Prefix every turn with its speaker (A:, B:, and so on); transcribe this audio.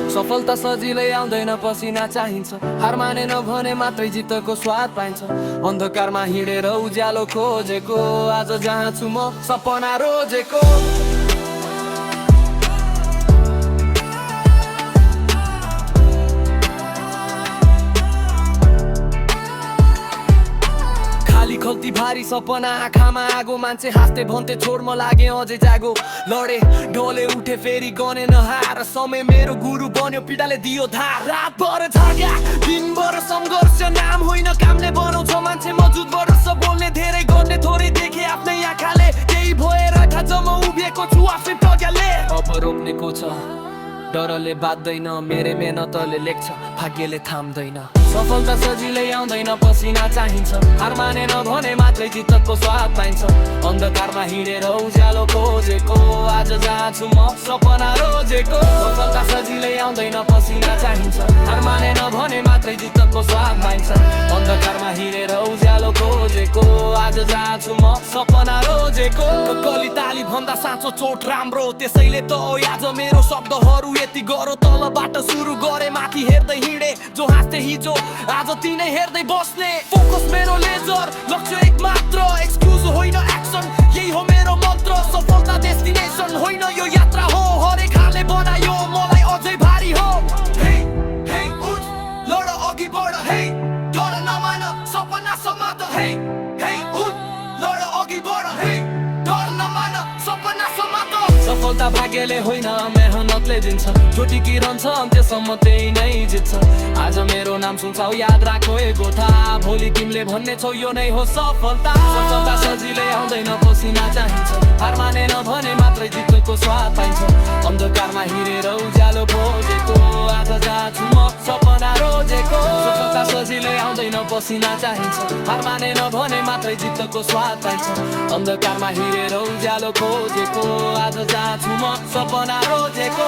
A: सफलता सजिलै आउँदैन, पसिना चाहिन्छ। हार मानेन भने मात्रै जितको स्वाद पाइन्छ। अन्धकारमा हिँडेर उज्यालो खोजेको, आज जहाँ छु म सपना रोजेको। खल्ती भारी सपना आँखामा आगो, मान्छे हाँस्थे भन्थे छोड म लागे अझै जागो। लडे ढोले उठे फेरि गने नहार, समय मेरो गुरु बन्यो पीडाले दियो धार। रातभर जाग्या दिनभर सङ्घर्ष, नाम होइन कामले बनाउँछ मान्छे मजुद वर्ष। बोल्ने धेरै गर्ने थोरै देखे आफ्नै आँखाले, केही भएर थाहा म उभिएको छु आफै टग्याले। अब रोक्नेको छ डरले बाध्दैन, मेरै मेहनतले लेख्छ भाग्यले थाम्दैन। सफलता सजिलै आउँदैन, पसिना चाहिन्छ। हार मानेन भने मात्रै जितको स्वाद पाइन्छ। अन्धकारमा हिँडेर उज्यालो खोजेको, आज जहाँ छु म सपना रोजेको। सफलता सजिलै आउँदैन, पसिना चाहिन्छ। हार मानेन भने मात्रै जितको स्वाद पाइन्छ। अन्धकारमा हिँडेर उज्यालो खोजेको, आज जहाँ छु म सपना रोजेको। कली ताली भन्दा साँचो चोट राम्रो, त्यसैले त आज मेरो शब्दहरू यति गरो। तलबाट सुरु गरे माथि हेर्दै हिँडे, जो हाँस्थे हिजो आज तिनै हेर्दै बस्ने। फोकस मेरो लेजर, लक्ष्य एक मात्र, एक्सक्युज होइन एक्सन, यही हो मेरो मन्त्र। सफलता डेस्टिनेसन होइन यो यात्रा हो, हरेक हालले बनायो मलाई अझै भारी हो। हे हे उठ लड अघि बढ, हे डर नमान सपना समात। हे हे उठ लड अघि बढ, हे डर नमान सपना समात। सफलता भाग्यले होइन मेहनतले दिन्छ, चोटी किरन्छ अन्त्यसम्म त्यही नै जित्छ। आज मेरो नाम सुन्छौ याद राखो ए गोथा, भोलि तिमीले भन्ने छौ यो नै हो सफलता। सफलता सजिलै आउँदैन, पसिना चाहिन्छ। हार मानेन भने मात्रै जितको स्वाद पाइन्छ। अन्धकारमा हिँडेर उज्यालो खोजेको, आज जहाँ छु म सपना रोजेको। सफलता सजिलै आउँदैन, पसिना चाहिन्छ। हार मानेन भने मात्रै जितको स्वाद पाइन्छ। अन्धकारमा हिँडेर उज्यालो खोजेको, आज जहाँ छु म सपना रोजेको।